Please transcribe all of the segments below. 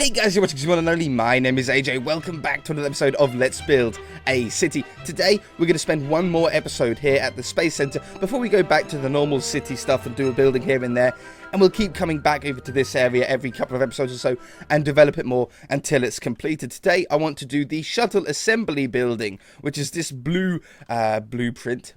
Hey guys, you're watching one and only. My name is AJ. Welcome back to another episode of Let's Build a City. Today, we're going to spend one more episode here at the Space Center before we go back to the normal city stuff and do a building here and there. And we'll keep coming back over to this area every couple of episodes or so and develop it more until it's completed. Today, I want to do the Shuttle Assembly Building, which is this blue blueprint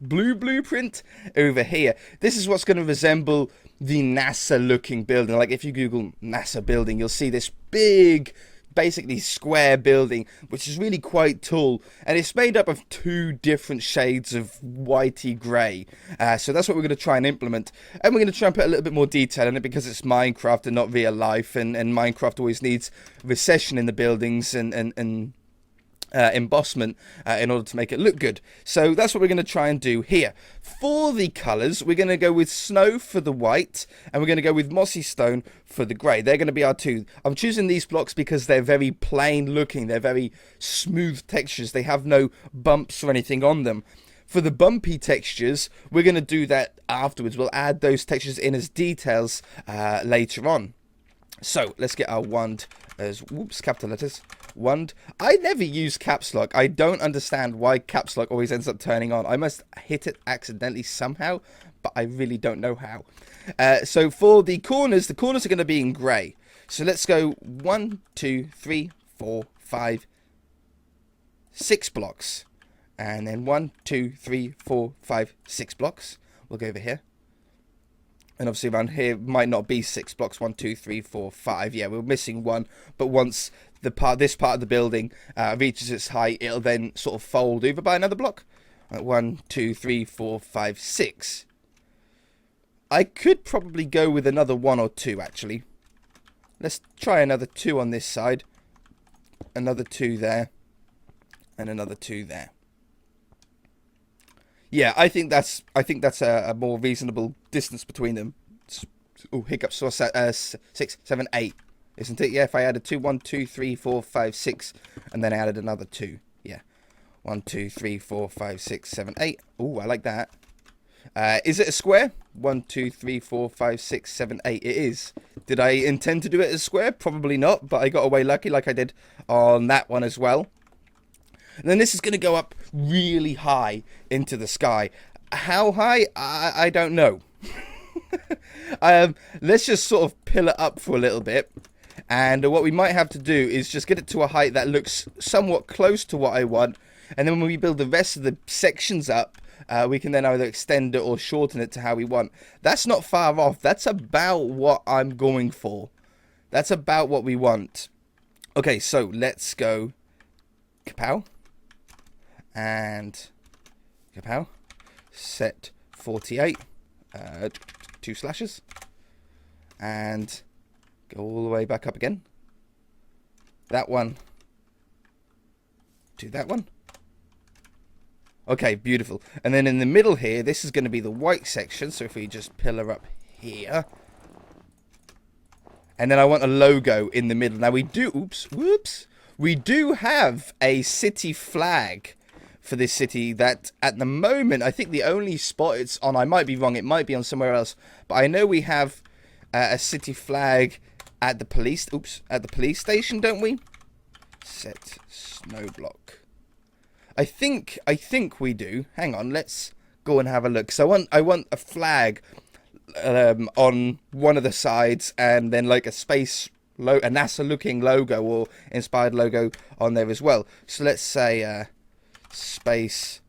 over here. This is what's going to resemble the NASA looking building. Like if you Google NASA building, you'll see this big, basically square building, which is really quite tall, and it's made up of two different shades of whitey grey. So that's what we're going to try and implement, and we're going to try and put a little bit more detail in it because it's Minecraft and not real life, and Minecraft always needs recession in the buildings and embossment in order to make it look good. So that's what we're going to try and do here. For the colours, we're going to go with snow for the white, and we're going to go with mossy stone for the grey. They're going to be our two. I'm choosing these blocks because they're very plain looking. They're very smooth textures. They have no bumps or anything on them. For the bumpy textures, we're going to do that afterwards. We'll add those textures in as details later on. So let's get our wand as, whoops, capital letters. Wand. I never use caps lock. I don't understand why caps lock always ends up turning on. I must hit it accidentally somehow, but I really don't know how. So for the corners are going to be in grey. So let's go 1, 2, 3, 4, 5, 6 blocks. And then 1, 2, 3, 4, 5, 6 blocks. We'll go over here. And obviously around here might not be 6 blocks. 1, 2, 3, 4, 5. Yeah, we're missing one. But once this part of the building reaches its height, it'll then sort of fold over by another block. 1, 2, 3, 4, 5, 6. I could probably go with another 1 or 2 actually. Let's try another 2 on this side. Another 2 there. And another 2 there. Yeah, I think that's a more reasonable distance between them. Oh, hiccups. So 6, 7, 8, isn't it? Yeah, if I added 2, 1, 2, 3, 4, 5, 6, and then I added another 2. Yeah, 1, 2, 3, 4, 5, 6, 7, 8. Oh, I like that. Is it a square? 1, 2, 3, 4, 5, 6, 7, 8. It is. Did I intend to do it as a square? Probably not, but I got away lucky like I did on that one as well. And then this is going to go up really high into the sky. How high? I don't know. Let's just sort of pill it up for a little bit. And what we might have to do is just get it to a height that looks somewhat close to what I want. And then when we build the rest of the sections up, we can then either extend it or shorten it to how we want. That's not far off. That's about what I'm going for. That's about what we want. Okay, so let's go. Kapow. And kapow. Set 48. 2 slashes. And go all the way back up again. That one. To that one. Okay, beautiful. And then in the middle here, this is going to be the white section. So if we just pillar up here. And then I want a logo in the middle. Now we do, whoops. We do have a city flag for this city that at the moment, I think the only spot it's on, I might be wrong, it might be on somewhere else. But I know we have a city flag at the police, at the police station, don't we? Set snow block. I think we do. Hang on, let's go and have a look. So I want a flag on one of the sides, and then like a NASA looking logo or inspired logo on there as well. So let's say Space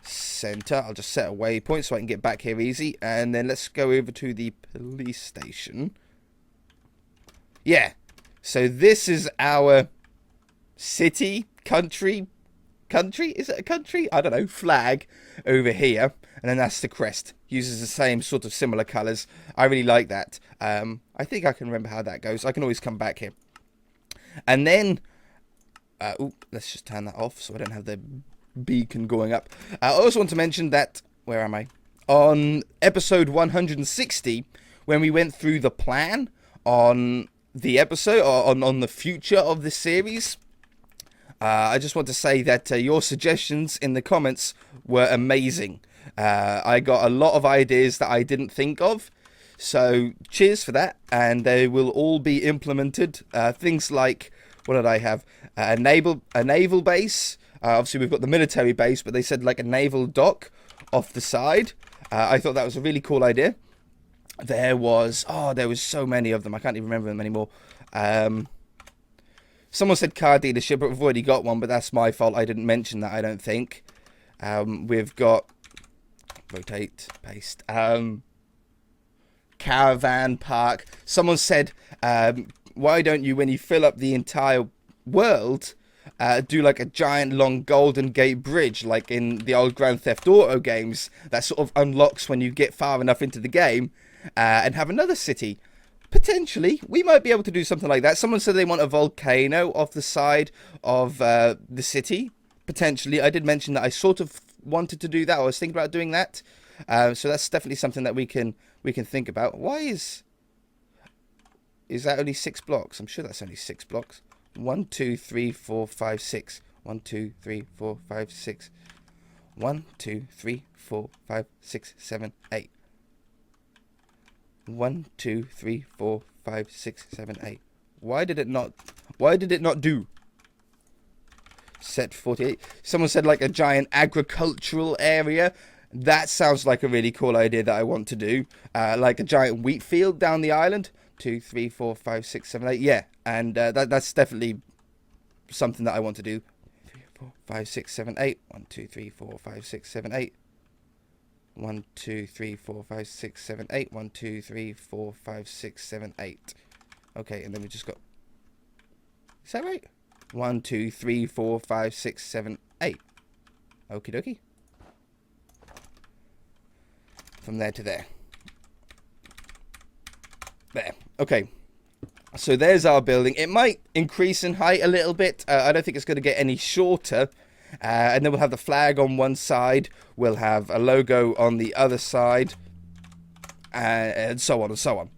Center. I'll just set a waypoint so I can get back here easy, and then let's go over to the police station. Yeah, so this is our city, country, is it a country? I don't know, flag over here, and then that's the crest. Uses the same sort of similar colors. I really like that. I think I can remember how that goes. I can always come back here. And then let's just turn that off so I don't have the beacon going up. I also want to mention that, where am I? On episode 160, when we went through the plan on the episode, or on the future of the series, I just want to say that your suggestions in the comments were amazing. I got a lot of ideas that I didn't think of. So cheers for that, and they will all be implemented. Things like, what did I have? A naval base. Obviously, we've got the military base, but they said like a naval dock off the side. I thought that was a really cool idea. There was so many of them. I can't even remember them anymore. Someone said car dealership, but we've already got one, but that's my fault. I didn't mention that, I don't think. We've got rotate, paste. Caravan park. Someone said, why don't you, when you fill up the entire world, do like a giant long Golden Gate Bridge, like in the old Grand Theft Auto games, that sort of unlocks when you get far enough into the game, and have another city. Potentially, we might be able to do something like that. Someone said they want a volcano off the side of the city. Potentially, I did mention that I sort of wanted to do that. I was thinking about doing that. So that's definitely something that we can think about. Why is that only 6 blocks? I'm sure that's only 6 blocks. 1, 2, 3, 4, 5, 6. 1, 2, 3, 4, 5, 6. 1, 2, 3, 4, 5, 6, 7, 8. 1, 2, 3, 4, 5, 6, 7, 8. Why did it not do? Set 48. Someone said like a giant agricultural area. That sounds like a really cool idea that I want to do. Like a giant wheat field down the island. 2, 3, 4, 5, 6, 7, 8. Yeah, and that's definitely something that I want to do. 3, 4, 5, 6, 7, 8. 1, 2, 3, 4, 5, 6, 7, 8. 1, 2, 3, 4, 5, 6, 7, 8. 1, 2, 3, 4, 5, 6, 7, 8. Okay, and then we just got... Is that right? 1, 2, 3, 4, 5, 6, 7, 8. Okie dokie. From there to there. There. Okay. So there's our building. It might increase in height a little bit. I don't think it's going to get any shorter. And then we'll have the flag on one side. We'll have a logo on the other side. And so on and so on.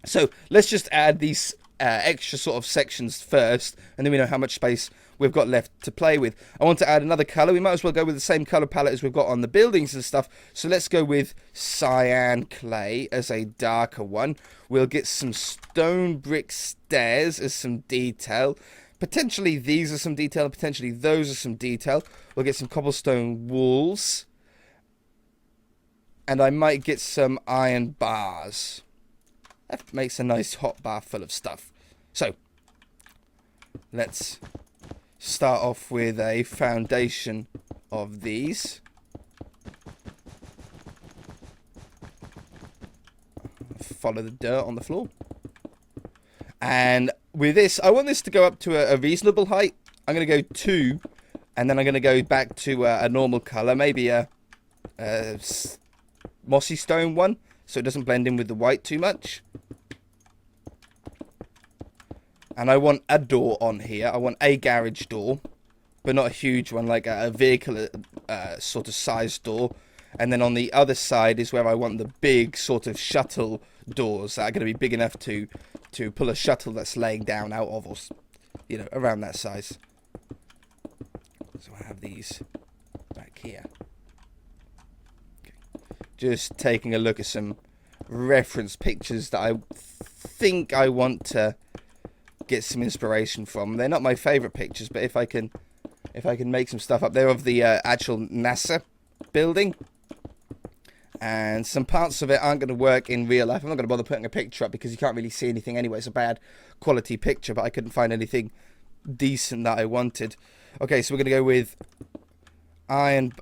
So let's just add these extra sort of sections first. And then we know how much space we've got left to play with. I want to add another colour. We might as well go with the same colour palette as we've got on the buildings and stuff. So let's go with cyan clay as a darker one. We'll get some stone brick stairs as some detail. Potentially these are some detail. Potentially those are some detail. We'll get some cobblestone walls. And I might get some iron bars. That makes a nice hot bar full of stuff. So, let's start off with a foundation of these. Follow the dirt on the floor. And with this, I want this to go up to a reasonable height. I'm going to go 2, and then I'm going to go back to a normal colour, maybe a mossy stone one, so it doesn't blend in with the white too much. And I want a door on here. I want a garage door, but not a huge one, like a vehicle sort of size door. And then on the other side is where I want the big sort of shuttle doors that are going to be big enough to pull a shuttle that's laying down out of, or, you know, around that size. So I have these back here. Okay. Just taking a look at some reference pictures that I think I want to get some inspiration from. They're not my favorite pictures, but if I can make some stuff up there of the actual NASA building, and some parts of it aren't going to work in real life. I'm not going to bother putting a picture up because you can't really see anything anyway. It's a bad quality picture, but I couldn't find anything decent that I wanted. Okay, so we're going to go with iron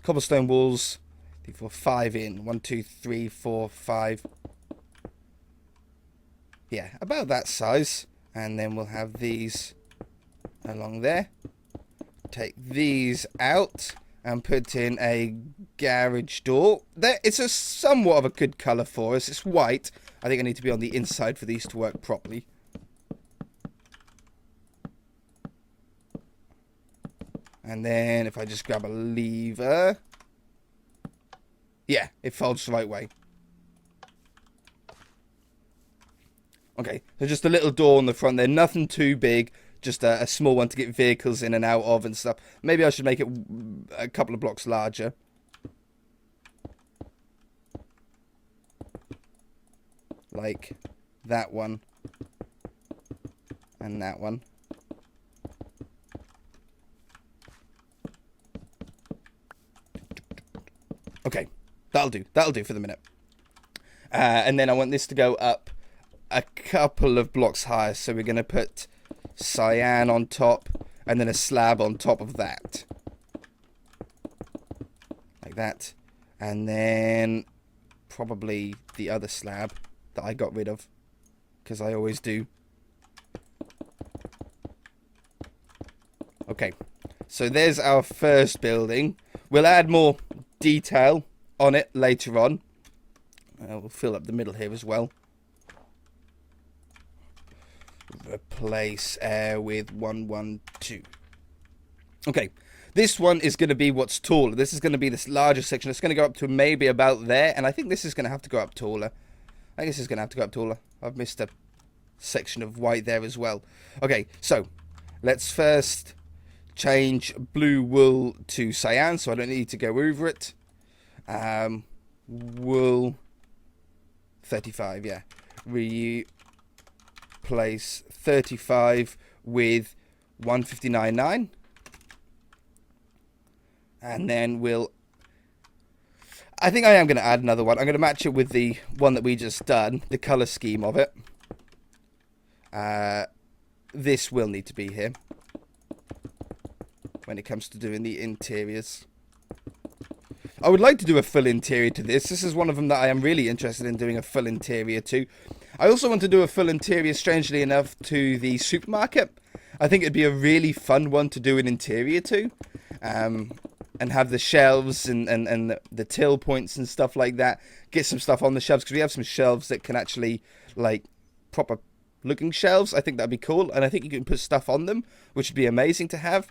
cobblestone walls. 3, 4, 5 in. 1, 2, 3, 4, 5. Yeah, about that size. And then we'll have these along there. Take these out and put in a garage door. There, it's a somewhat of a good colour for us. It's white. I think I need to be on the inside for these to work properly. And then if I just grab a lever. Yeah, it folds the right way. Okay, so just a little door on the front there. Nothing too big. Just a small one to get vehicles in and out of and stuff. Maybe I should make it a couple of blocks larger. like that one and that one. Okay, that'll do. That'll do for the minute. And then I want this to go up a couple of blocks higher. So we're going to put cyan on top and then a slab on top of that. Like that. And then probably the other slab that I got rid of, because I always do. Okay, so there's our first building. We'll add more detail on it later on. We'll fill up the middle here as well. Replace air with 112. Okay, this one is going to be what's taller. This is going to be this larger section. It's going to go up to maybe about there, and I think this is going to have to go up taller. I think this is going to have to go up taller. I've missed a section of white there as well. Okay, so let's first change blue wool to cyan, so I don't need to go over it. Wool 35, yeah. Replace 35 with 159.9. And then I think I am going to add another one. I'm going to match it with the one that we just done, the color scheme of it. This will need to be here when it comes to doing the interiors. I would like to do a full interior to this. This is one of them that I am really interested in doing a full interior to. I also want to do a full interior, strangely enough, to the supermarket. I think it'd be a really fun one to do an interior to. And have the shelves and the till points and stuff like that. Get some stuff on the shelves, because we have some shelves that can actually, like, proper looking shelves. I think that'd be cool. And I think you can put stuff on them, which would be amazing to have.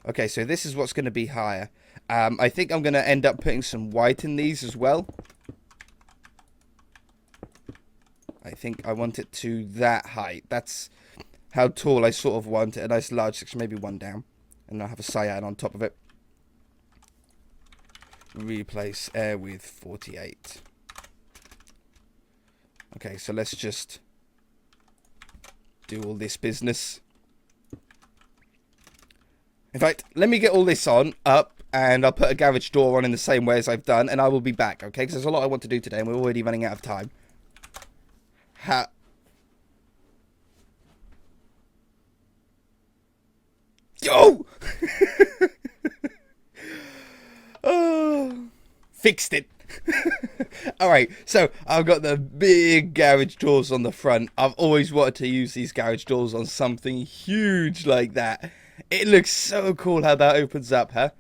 Okay, so this is what's going to be higher. I think I'm going to end up putting some white in these as well. I think I want it to that height. That's how tall I sort of want it. A nice large section, maybe one down. And I'll have a cyan on top of it. Replace air with 48. Okay, so let's just do all this business. In fact, let me get all this up, and I'll put a garage door on in the same way as I've done, and I will be back, okay? Because there's a lot I want to do today, and we're already running out of time. Yo! Oh, fixed it. Alright, so I've got the big garage doors on the front. I've always wanted to use these garage doors on something huge like that. It looks so cool how that opens up, huh?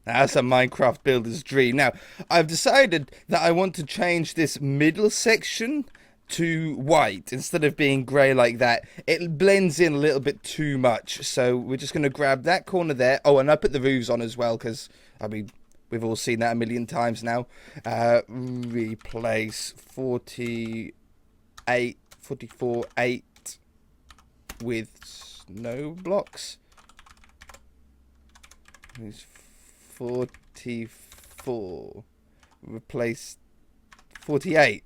That's a Minecraft builder's dream. Now, I've decided that I want to change this middle section to white instead of being grey like that. It blends in a little bit too much. So we're just going to grab that corner there. Oh, and I put the roofs on as well because, I mean, we've all seen that a million times now. Replace 44, 8 with snow blocks. It's 44. Replace 48.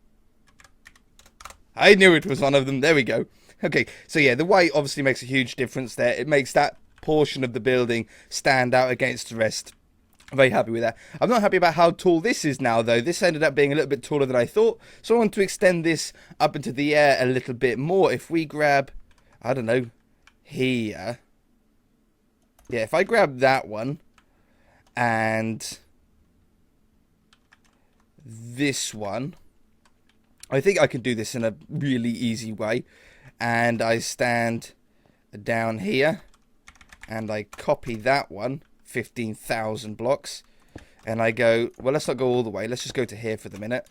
I knew it was one of them. There we go. Okay, so yeah, the white obviously makes a huge difference there. It makes that portion of the building stand out against the rest. I'm very happy with that. I'm not happy about how tall this is now, though. This ended up being a little bit taller than I thought. So I want to extend this up into the air a little bit more. If we grab, I don't know, here. Yeah, if I grab that one and this one, I think I can do this in a really easy way. And I stand down here and I copy that one, 15,000 blocks, and I go, well, let's not go all the way. Let's just go to here for the minute.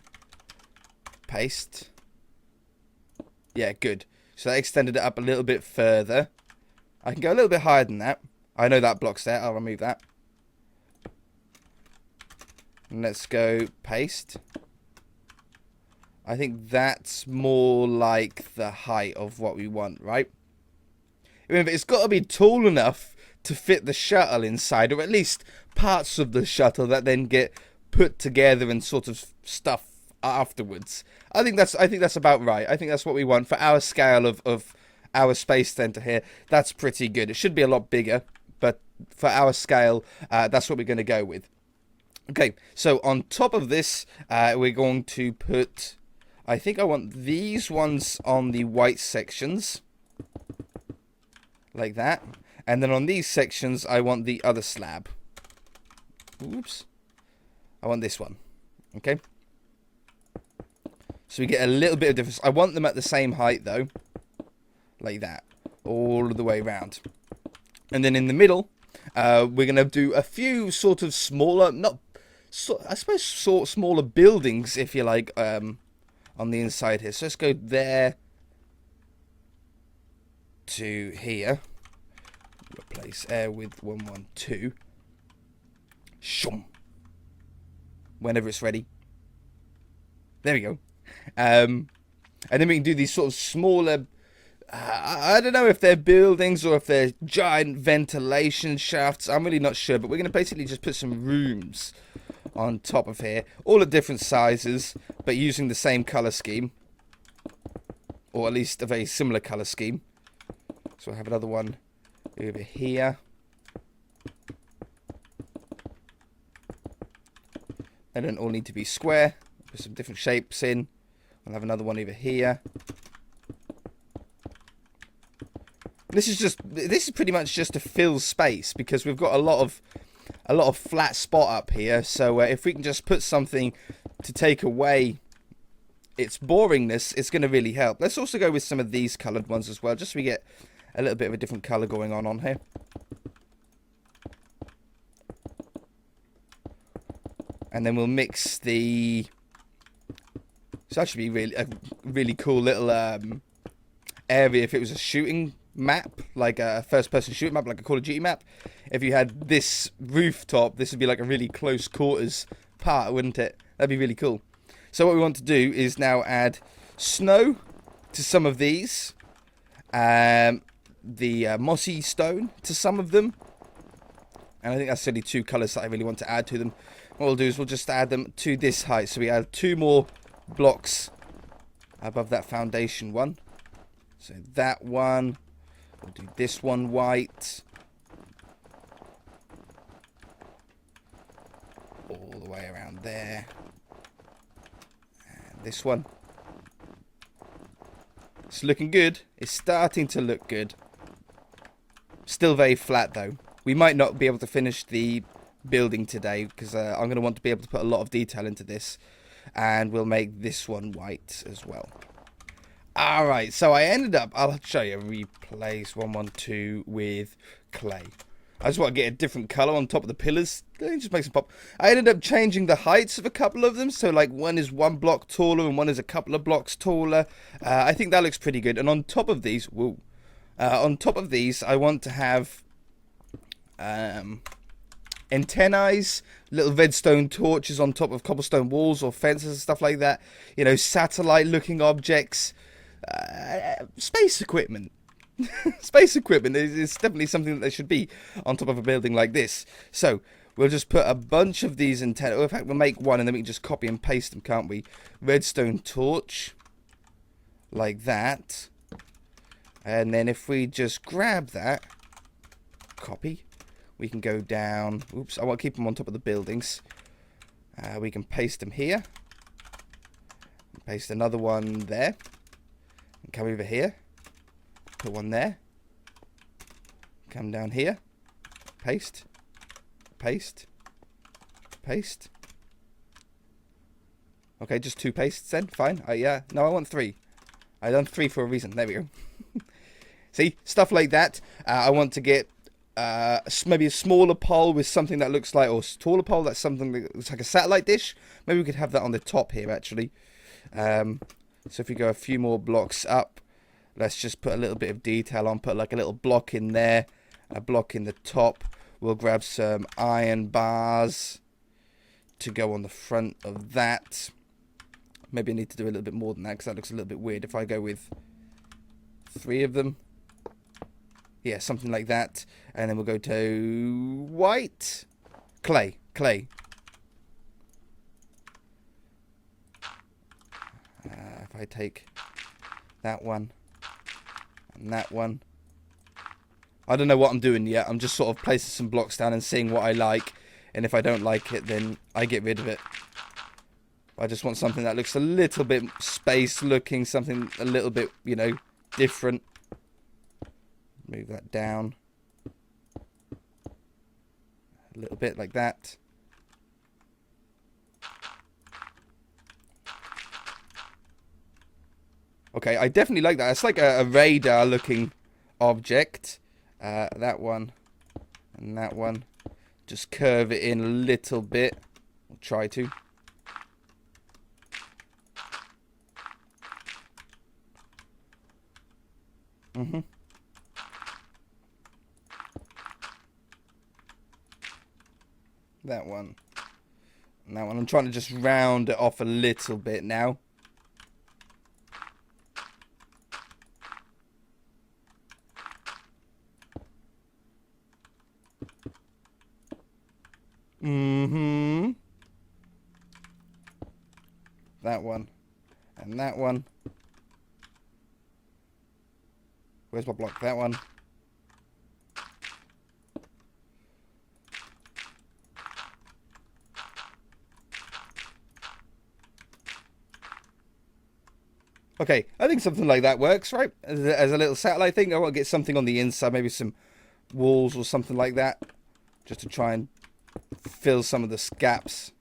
Paste. Yeah, good. So that extended it up a little bit further. I can go a little bit higher than that. I know that block's there. I'll remove that. And let's go paste. I think that's more like the height of what we want, right? Remember, it's got to be tall enough to fit the shuttle inside, or at least parts of the shuttle that then get put together and sort of stuff afterwards. I think that's about right. I think that's what we want for our scale of our space center here. That's pretty good. It should be a lot bigger, but for our scale, that's what we're going to go with. Okay, so on top of this, we're going to put, I think I want these ones on the white sections, like that. And then on these sections, I want the other slab. Oops. I want this one. Okay. So we get a little bit of difference. I want them at the same height, though. Like that. All the way around. And then in the middle, we're going to do a few sort of smaller, I suppose smaller buildings, if you like, on the inside here. So let's go there to here. Replace air with 112. Shum. Whenever it's ready. There we go. And then we can do these sort of smaller, I don't know if they're buildings or if they're giant ventilation shafts. I'm really not sure, but we're going to basically just put some rooms on top of here, all at different sizes, but using the same color scheme, or at least a very similar color scheme. So I have another one over here. They don't all need to be square. Put some different shapes in. I'll have another one over here. This is pretty much just to fill space, because we've got a lot of flat spot up here. So if we can just put something to take away its boringness, it's going to really help. Let's also go with some of these coloured ones as well, just so we get a little bit of a different colour going on here. And then we'll mix the... It's actually a really cool little area if it was a shooting map, like a first-person shooting map, like a Call of Duty map. If you had this rooftop, this would be like a really close quarters part, wouldn't it? That'd be really cool. So what we want to do is now add snow to some of these, the mossy stone to some of them, and I think that's only two colours that I really want to add to them. What we'll do is we'll just add them to this height, so we add 2 more blocks above that foundation one. So that one, we'll do this one white, all the way around there, and this one. It's looking good. It's starting to look good. Still very flat though. We might not be able to finish the building today, because I'm going to want to be able to put a lot of detail into this, and we'll make this one white as well. Alright, so I ended up, I'll show you, replace 112 with clay. I just want to get a different colour on top of the pillars. It just makes them pop. I ended up changing the heights of a couple of them, so like one is 1 block taller and one is a couple of blocks taller. I think that looks pretty good. And on top of these, on top of these, I want to have antennae, little redstone torches on top of cobblestone walls or fences and stuff like that. You know, satellite-looking objects, space equipment. Space equipment is definitely something that there should be on top of a building like this. So we'll just put a bunch of these antennae. In fact, we'll make one and then we can just copy and paste them, can't we? Redstone torch, like that. And then if we just grab that, copy, we can go down. Oops, I want to keep them on top of the buildings. We can paste them here. Paste another one there. And come over here. Put one there. Come down here. Paste. Paste. Paste. Okay, just 2 pastes then. Fine. Yeah. No, I want 3. I done 3 for a reason. There we go. See? Stuff like that. I want to get maybe a smaller pole with something that looks like, or taller pole that's something that looks like a satellite dish. Maybe we could have that on the top here, actually. So if we go a few more blocks up, let's just put a little bit of detail on, put like a little block in there, a block in the top. We'll grab some iron bars to go on the front of that. Maybe I need to do a little bit more than that, because that looks a little bit weird. If I go with 3 of them. Yeah, something like that. And then we'll go to white. Clay. I take that one and that one. I don't know what I'm doing yet. I'm just sort of placing some blocks down and seeing what I like. And if I don't like it, then I get rid of it. I just want something that looks a little bit space looking, something a little bit, you know, different. Move that down a little bit like that. Okay, I definitely like that. It's like a radar looking object. That one and that one. Just curve it in a little bit. I'll try to. That one. And that one. I'm trying to just round it off a little bit now. That one. And that one. Where's my block? That one. Okay, I think something like that works, right? As a little satellite thing. I want to get something on the inside, maybe some walls or something like that. Just to try and fill some of the gaps.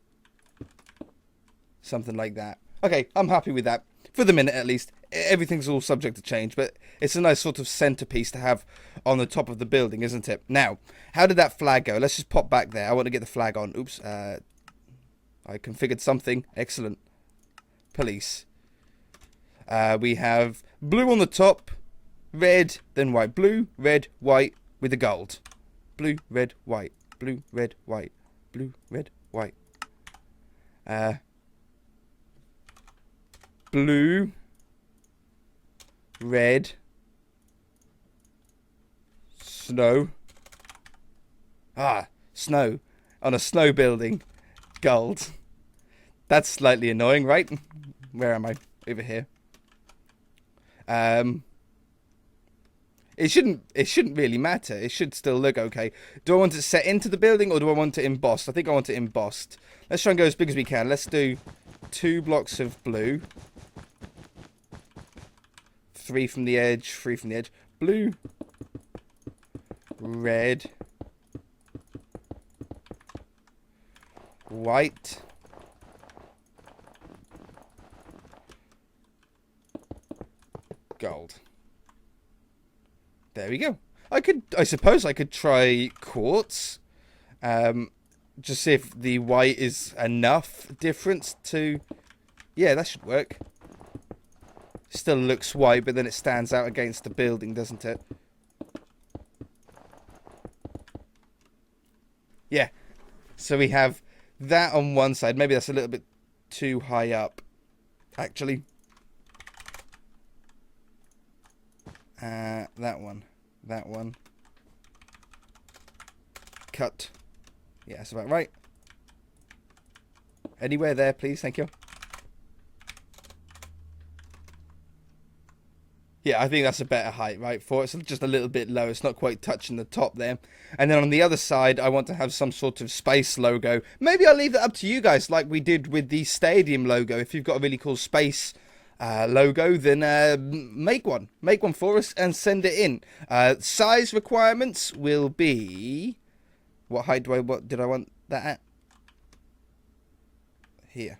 Something like that. Okay, I'm happy with that. For the minute, at least. Everything's all subject to change, but it's a nice sort of centerpiece to have on the top of the building, isn't it? Now, how did that flag go? Let's just pop back there. I want to get the flag on. Oops. I configured something. Excellent. Police. We have blue on the top, red, then white. Blue, red, white with the gold. Blue, red, white. Blue, red, white. Blue, red, white. Blue, red, snow. Snow. On a snow building. Gold. That's slightly annoying, right? Where am I? Over here. It shouldn't really matter. It should still look okay. Do I want it set into the building or do I want it embossed? I think I want it embossed. Let's try and go as big as we can. Let's do 2 blocks of blue. 3 from the edge, 3 from the edge. Blue. Red. White. Gold. There we go. I suppose I could try quartz. Just see if the white is enough difference to... Yeah, that should work. Still looks white, but then it stands out against the building, doesn't it? Yeah. So we have that on one side. Maybe that's a little bit too high up, actually. That one. That one. Cut. Yeah, that's about right. Anywhere there, please. Thank you. Yeah, I think that's a better height, right? For it's just a little bit low. It's not quite touching the top there. And then on the other side, I want to have some sort of space logo. Maybe I'll leave that up to you guys, like we did with the stadium logo. If you've got a really cool space logo, then make one for us and send it in. Size requirements will be, what height did I want that at? Here.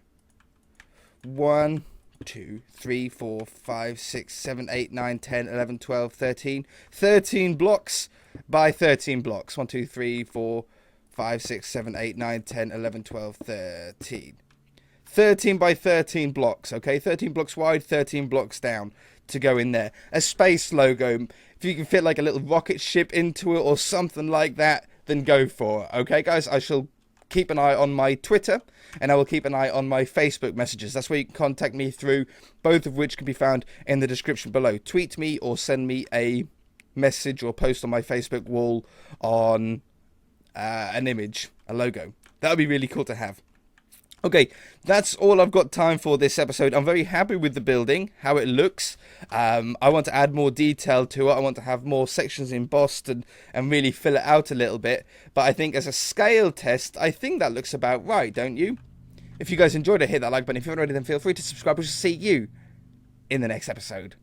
1, 2, 3, 4, 5, 6, 7, 8, 9, 10, 11, 12, 13. 13 blocks by 13 blocks. 1, 2, 3, 4, 5, 6, 7, 8, 9, 10, 11, 12, 13. 13 by 13 blocks, okay? 13 blocks wide, 13 blocks down to go in there. A space logo. If you can fit like a little rocket ship into it or something like that, then go for it. Okay, guys? I shall keep an eye on my Twitter and I will keep an eye on my Facebook messages. That's where you can contact me through, both of which can be found in the description below. Tweet me or send me a message or post on my Facebook wall on an image, a logo. That would be really cool to have. Okay, that's all I've got time for this episode. I'm very happy with the building, how it looks. I want to add more detail to it. I want to have more sections embossed and really fill it out a little bit. But I think as a scale test, I think that looks about right, don't you? If you guys enjoyed it, hit that like button. If you haven't already, then feel free to subscribe. We shall see you in the next episode.